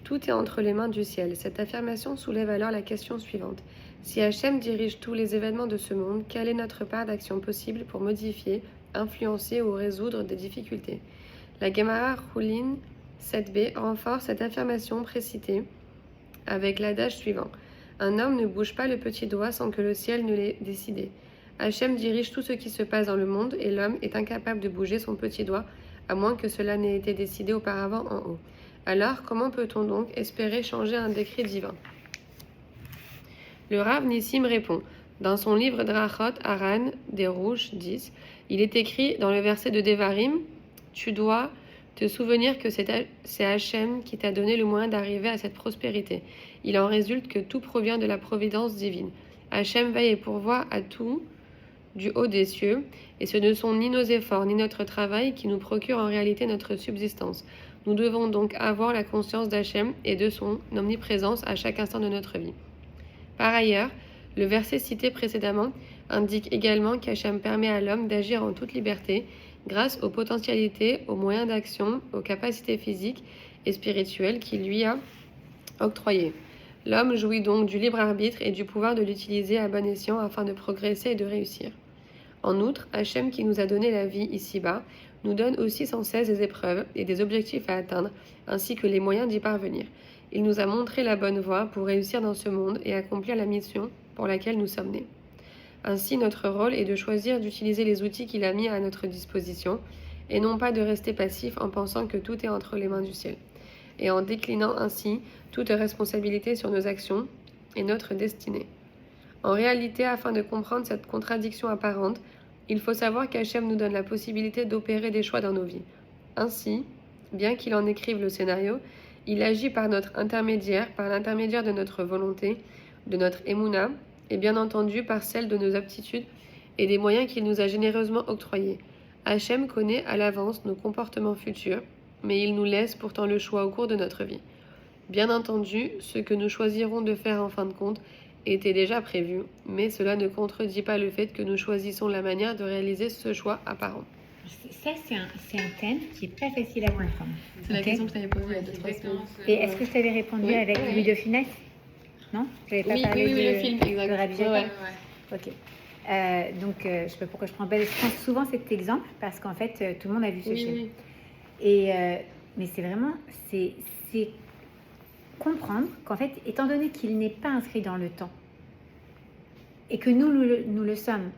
tout est entre les mains du ciel. Cette affirmation soulève alors la question suivante. Si Hachem dirige tous les événements de ce monde, quelle est notre part d'action possible pour modifier, influencer ou résoudre des difficultés? La Gemara Choulin 7b renforce cette affirmation précitée avec l'adage suivant. Un homme ne bouge pas le petit doigt sans que le ciel ne l'ait décidé. Hachem dirige tout ce qui se passe dans le monde et l'homme est incapable de bouger son petit doigt à moins que cela n'ait été décidé auparavant en haut. Alors, comment peut-on donc espérer changer un décret divin? Le Rav Nissim répond. Dans son livre Drachot Haran des Rouges 10, il est écrit dans le verset de Devarim, tu dois Te souvenir que c'est Hachem qui t'a donné le moyen d'arriver à cette prospérité. Il en résulte que tout provient de la providence divine. Hachem veille et pourvoit à tout du haut des cieux, et ce ne sont ni nos efforts ni notre travail qui nous procurent en réalité notre subsistance. Nous devons donc avoir la conscience d'Hachem et de son omniprésence à chaque instant de notre vie. Par ailleurs, le verset cité précédemment indique également qu'Hachem permet à l'homme d'agir en toute liberté grâce aux potentialités, aux moyens d'action, aux capacités physiques et spirituelles qu'il lui a octroyées. L'homme jouit donc du libre arbitre et du pouvoir de l'utiliser à bon escient afin de progresser et de réussir. En outre, Hachem qui nous a donné la vie ici-bas nous donne aussi sans cesse des épreuves et des objectifs à atteindre, ainsi que les moyens d'y parvenir. Il nous a montré la bonne voie pour réussir dans ce monde et accomplir la mission pour laquelle nous sommes nés. Ainsi, notre rôle est de choisir d'utiliser les outils qu'il a mis à notre disposition, et non pas de rester passif en pensant que tout est entre les mains du ciel, et en déclinant ainsi toute responsabilité sur nos actions et notre destinée. En réalité, afin de comprendre cette contradiction apparente, il faut savoir qu'Hachem nous donne la possibilité d'opérer des choix dans nos vies. Ainsi, bien qu'il en écrive le scénario, il agit par notre intermédiaire, par l'intermédiaire de notre volonté, de notre émouna, et bien entendu par celle de nos aptitudes et des moyens qu'il nous a généreusement octroyés. Hachem connaît à l'avance nos comportements futurs, mais il nous laisse pourtant le choix au cours de notre vie. Bien entendu, ce que nous choisirons de faire en fin de compte était déjà prévu, mais cela ne contredit pas le fait que nous choisissons la manière de réaliser ce choix apparent. Ça, c'est un thème qui est pas facile à comprendre. C'est la Ok. question que tu avais posée il y a 2-3 semaines. Et est-ce que je t'avais répondu Oui, avec oui. Louis de Funès? Non? Je n'avais pas Oui, parlé oui, oui, de, le film, exact. de Rabbi Jacob? Ouais. Ok. Donc, je ne sais pas pourquoi je prends souvent cet exemple, parce qu'en fait, tout le monde a vu ce Oui, film. oui. Et, mais c'est vraiment, c'est comprendre qu'en fait, étant donné qu'il n'est pas inscrit dans le temps, et que nous le sommes,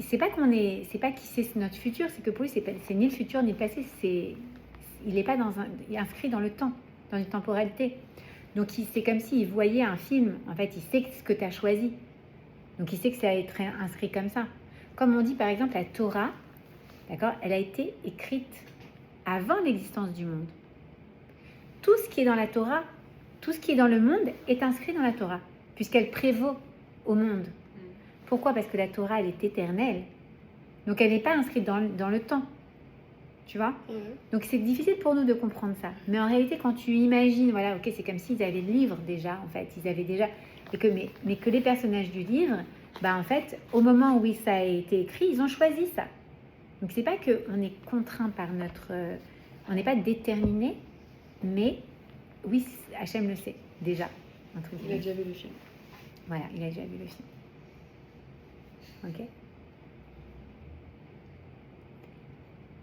c'est pas qu'il sait notre futur, c'est que pour lui, c'est ni le futur ni le passé, il n'est pas il est inscrit dans le temps, dans une temporalité. Donc, c'est comme s'il voyait un film, en fait, il sait ce que tu as choisi. Donc, il sait que ça va être inscrit comme ça. Comme on dit, par exemple, la Torah, d'accord, elle a été écrite avant l'existence du monde. Tout ce qui est dans la Torah, tout ce qui est dans le monde est inscrit dans la Torah, puisqu'elle prévaut au monde. Pourquoi? Parce que la Torah, elle est éternelle. Donc, elle n'est pas inscrite dans le temps. Tu vois? Donc, c'est difficile pour nous de comprendre ça. Mais en réalité, quand tu imagines, voilà, ok, c'est comme s'ils avaient le livre déjà, en fait. Ils avaient déjà... mais que les personnages du livre, bah, en fait, au moment où ça a été écrit, ils ont choisi ça. Donc, c'est pas qu'on est contraint par notre... on n'est pas déterminé, mais oui, Hachem le sait, déjà. Entre Il a guillemets. déjà vu le film. Voilà, il a déjà vu le film. Ok.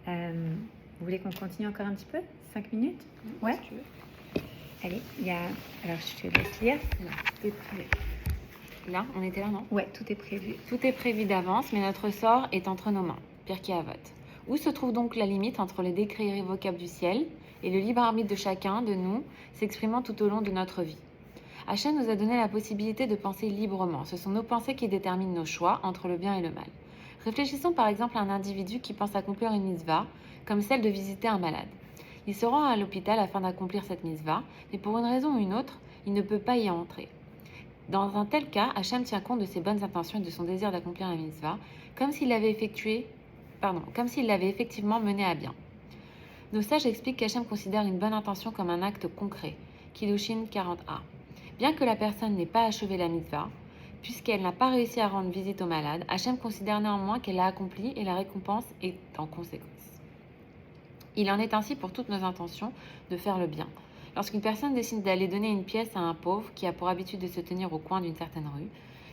Vous voulez qu'on continue encore un petit peu? 5 minutes? Ouais. Si tu veux. Allez, alors je te laisse lire. Tout est prévu. Là, on était là, non? Ouais, tout est prévu. Tout est prévu d'avance, mais notre sort est entre nos mains. Pirkei Avot. Où se trouve donc la limite entre les décrets irrévocables du ciel et le libre arbitre de chacun de nous s'exprimant tout au long de notre vie? Hachem nous a donné la possibilité de penser librement. Ce sont nos pensées qui déterminent nos choix entre le bien et le mal. Réfléchissons par exemple à un individu qui pense accomplir une mitzvah, comme celle de visiter un malade. Il se rend à l'hôpital afin d'accomplir cette mitzvah, mais pour une raison ou une autre, il ne peut pas y entrer. Dans un tel cas, Hachem tient compte de ses bonnes intentions et de son désir d'accomplir la mitzvah, comme s'il l'avait effectivement mené à bien. Nos sages expliquent qu'Hachem considère une bonne intention comme un acte concret. Kiddushin 40a. Bien que la personne n'ait pas achevé la mitzvah, puisqu'elle n'a pas réussi à rendre visite au malade, Hachem considère néanmoins qu'elle l'a accomplie et la récompense est en conséquence. Il en est ainsi pour toutes nos intentions de faire le bien. Lorsqu'une personne décide d'aller donner une pièce à un pauvre qui a pour habitude de se tenir au coin d'une certaine rue,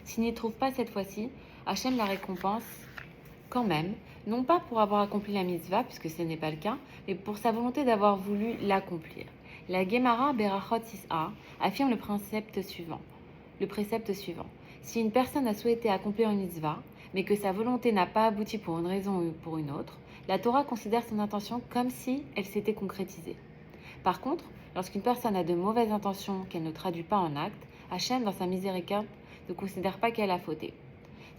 s'il n'y trouve pas cette fois-ci, Hachem la récompense quand même, non pas pour avoir accompli la mitzvah, puisque ce n'est pas le cas, mais pour sa volonté d'avoir voulu l'accomplir. La Gemara Berachot 6a affirme le précepte suivant. Si une personne a souhaité accomplir une mitzvah, mais que sa volonté n'a pas abouti pour une raison ou pour une autre, la Torah considère son intention comme si elle s'était concrétisée. Par contre, lorsqu'une personne a de mauvaises intentions qu'elle ne traduit pas en actes, Hachem, dans sa miséricorde, ne considère pas qu'elle a fauté.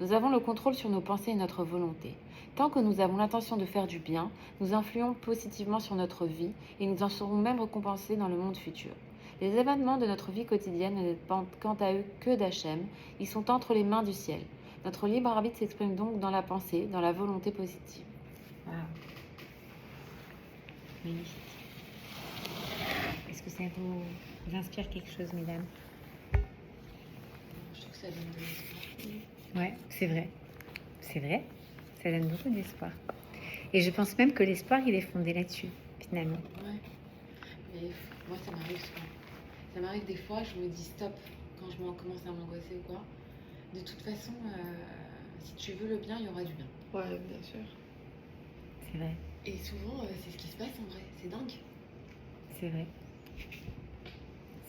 Nous avons le contrôle sur nos pensées et notre volonté. Tant que nous avons l'intention de faire du bien, nous influons positivement sur notre vie et nous en serons même récompensés dans le monde futur. Les événements de notre vie quotidienne ne dépendent quant à eux que d'Hachem, ils sont entre les mains du ciel. Notre libre arbitre s'exprime donc dans la pensée, dans la volonté positive. Waouh. Magnifique. Est-ce que ça vous inspire quelque chose, mesdames? Je trouve que ça donne de l'espoir. Ouais, c'est vrai. C'est vrai. Ça donne beaucoup d'espoir. Et je pense même que l'espoir, il est fondé là-dessus, finalement. Ouais. Mais moi, ça m'arrive souvent. Ça m'arrive des fois, je me dis stop quand je commence à m'angoisser ou quoi. De toute façon, si tu veux le bien, il y aura du bien. Ouais, bien sûr. C'est vrai. Et souvent, c'est ce qui se passe en vrai. C'est dingue. C'est vrai.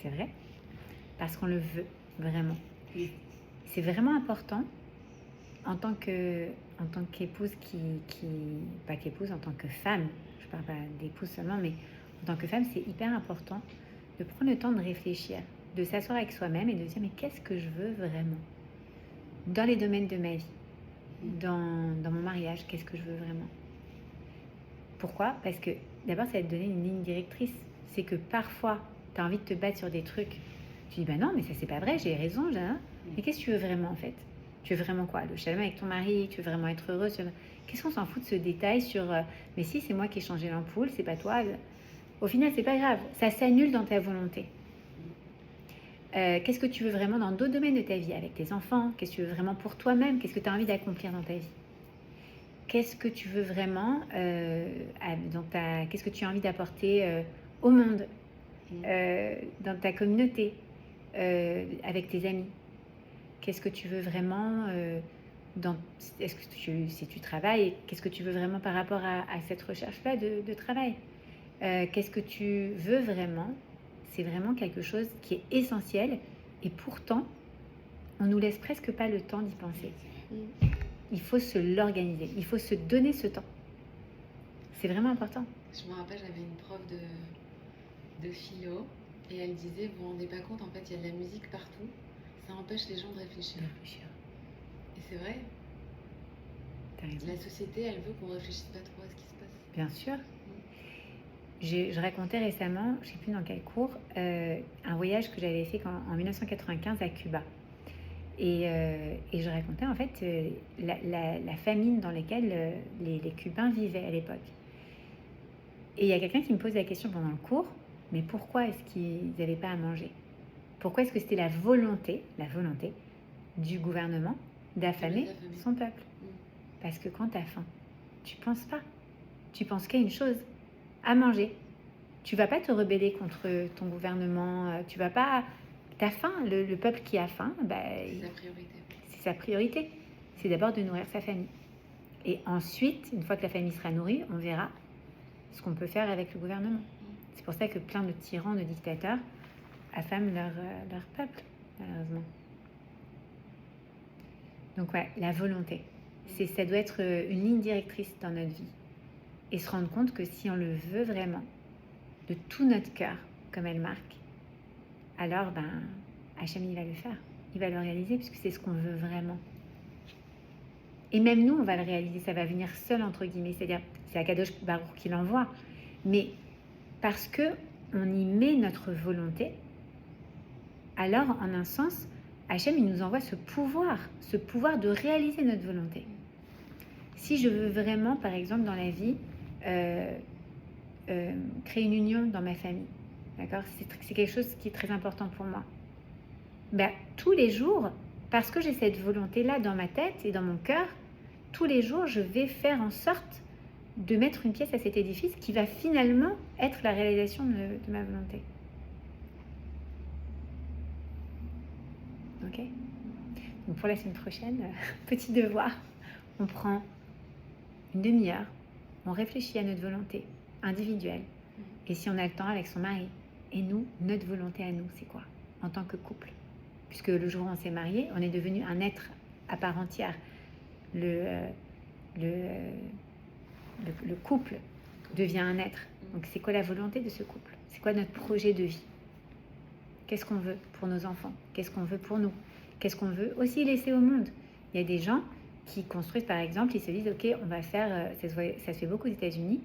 C'est vrai. Parce qu'on le veut, vraiment. Oui. C'est vraiment important en tant qu'épouse pas qu'épouse, en tant que femme, je parle pas d'épouse seulement, mais en tant que femme, c'est hyper important de prendre le temps de réfléchir, de s'asseoir avec soi-même et de se dire mais qu'est-ce que je veux vraiment dans les domaines de ma vie, dans mon mariage, qu'est-ce que je veux vraiment. Pourquoi? Parce que d'abord, ça va te donner une ligne directrice. C'est que parfois, tu as envie de te battre sur des trucs. Tu dis, bah non, mais ça, c'est pas vrai, j'ai raison. Mais qu'est-ce que tu veux vraiment, en fait? Tu veux vraiment quoi? Le shalom avec ton mari? Tu veux vraiment être heureuse? Qu'est-ce qu'on s'en fout de ce détail sur mais si, c'est moi qui ai changé l'ampoule, c'est pas toi. Au final, c'est pas grave. Ça s'annule dans ta volonté. Qu'est-ce que tu veux vraiment dans d'autres domaines de ta vie? Avec tes enfants? Qu'est-ce que tu veux vraiment pour toi-même? Qu'est-ce que tu as envie d'accomplir dans ta vie? Qu'est-ce que tu veux vraiment qu'est-ce que tu as envie d'apporter au monde, dans ta communauté, avec tes amis? Qu'est-ce que tu veux vraiment si tu travailles, qu'est-ce que tu veux vraiment par rapport à cette recherche-là de travail? Qu'est-ce que tu veux vraiment? C'est vraiment quelque chose qui est essentiel et pourtant, on nous laisse presque pas le temps d'y penser. Il faut se l'organiser, il faut se donner ce temps. C'est vraiment important. Je me rappelle, j'avais une prof de philo et elle disait, vous vous rendez pas compte, en fait, il y a de la musique partout, ça empêche les gens de réfléchir. Et c'est vrai, T'as raison. la société, elle veut qu'on réfléchisse pas trop à ce qui se passe. Bien sûr. Je racontais récemment, je ne sais plus dans quel cours, un voyage que j'avais fait en 1995 à Cuba. Et je racontais en fait la famine dans laquelle les Cubains vivaient à l'époque. Et il y a quelqu'un qui me pose la question pendant le cours, mais pourquoi est-ce qu'ils n'avaient pas à manger? Pourquoi est-ce que c'était la volonté du gouvernement d'affamer son peuple? Parce que quand tu as faim, tu ne penses pas. Tu penses qu'à une chose, à manger. Tu vas pas te rebeller contre ton gouvernement, tu vas pas... T'as faim, le peuple qui a faim, C'est sa priorité. C'est sa priorité. C'est d'abord de nourrir sa famille. Et ensuite, une fois que la famille sera nourrie, on verra ce qu'on peut faire avec le gouvernement. C'est pour ça que plein de tyrans, de dictateurs affament leur peuple, malheureusement. Donc ouais, la volonté. Ça doit être une ligne directrice dans notre vie. Et se rendre compte que si on le veut vraiment, de tout notre cœur, comme elle marque, alors Hachem, il va le faire. Il va le réaliser puisque c'est ce qu'on veut vraiment. Et même nous, on va le réaliser. Ça va venir seul, entre guillemets. C'est-à-dire, c'est Akadosh Baruch qui l'envoie. Mais parce que on y met notre volonté, alors, en un sens, Hachem, il nous envoie ce pouvoir de réaliser notre volonté. Si je veux vraiment, par exemple, dans la vie, créer une union dans ma famille, d'accord, c'est quelque chose qui est très important pour moi. Tous les jours, parce que j'ai cette volonté-là dans ma tête et dans mon cœur, tous les jours, je vais faire en sorte de mettre une pièce à cet édifice qui va finalement être la réalisation de ma volonté. Ok? Donc pour la semaine prochaine, petit devoir, on prend une demi-heure, on réfléchit à notre volonté individuelle. Et si on a le temps avec son mari, et nous, notre volonté à nous, c'est quoi? En tant que couple. Puisque le jour où on s'est marié, on est devenu un être à part entière. Le couple devient un être. Donc c'est quoi la volonté de ce couple? C'est quoi notre projet de vie? Qu'est-ce qu'on veut pour nos enfants? Qu'est-ce qu'on veut pour nous? Qu'est-ce qu'on veut aussi laisser au monde? Il y a des gens qui construisent, par exemple, ils se disent, OK, on va faire, ça se fait beaucoup aux États-Unis,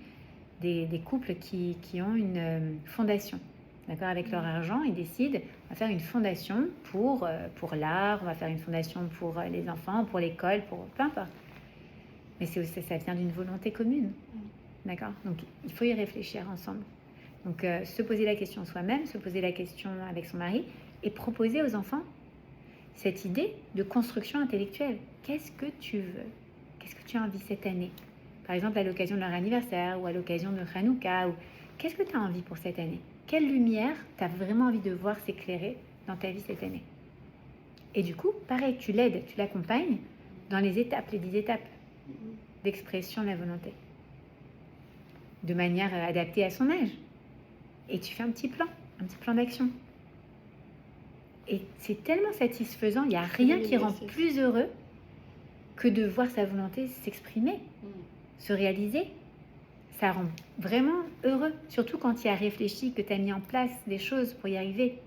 des couples qui ont une fondation. D'accord, avec leur argent, ils décident, on va faire une fondation pour l'art, on va faire une fondation pour les enfants, pour l'école, pour peu importe. Mais ça vient d'une volonté commune. D'accord, donc il faut y réfléchir ensemble. Donc se poser la question soi-même, se poser la question avec son mari et proposer aux enfants cette idée de construction intellectuelle. Qu'est-ce que tu veux? Qu'est-ce que tu as envie cette année? Par exemple, à l'occasion de leur anniversaire ou à l'occasion de Hanouka. Qu'est-ce que tu as envie pour cette année? Quelle lumière tu as vraiment envie de voir s'éclairer dans ta vie cette année? Et du coup, pareil, tu l'aides, tu l'accompagnes dans les 10 étapes d'expression de la volonté, de manière adaptée à son âge. Et tu fais un petit plan d'action. Et c'est tellement satisfaisant, il n'y a rien qui rend plus heureux que de voir sa volonté s'exprimer, se réaliser. Ça rend vraiment heureux, surtout quand tu as réfléchi, que tu as mis en place des choses pour y arriver.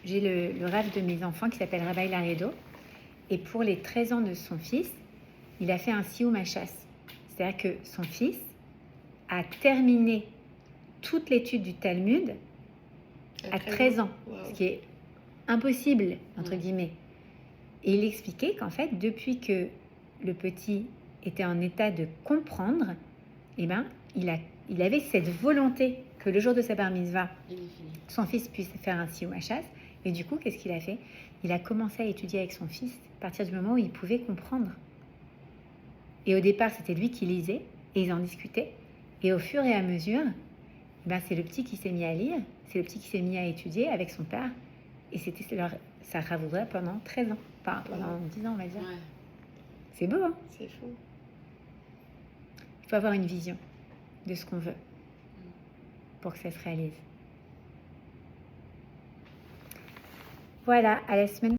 J'ai le rêve de mes enfants qui s'appelle Rabbi Laredo. Et pour les 13 ans de son fils, il a fait un Siyum HaShas. C'est-à-dire que son fils a terminé toute l'étude du Talmud à 13 ans, ce qui est impossible, entre guillemets. Et il expliquait qu'en fait, depuis que le petit était en état de comprendre, eh ben, il avait cette volonté que le jour de sa bar mitzvah, son fils puisse faire un Siyum HaShas. Et du coup, qu'est-ce qu'il a fait? Il a commencé à étudier avec son fils à partir du moment où il pouvait comprendre. Et au départ, c'était lui qui lisait et ils en discutaient. Et au fur et à mesure, ben, c'est le petit qui s'est mis à lire, c'est le petit qui s'est mis à étudier avec son père. Et c'était sa ravoura pendant 13 ans, enfin pendant 10 ans, on va dire. Ouais. C'est beau, hein? C'est fou. Il faut avoir une vision de ce qu'on veut pour que ça se réalise. Voilà, à la semaine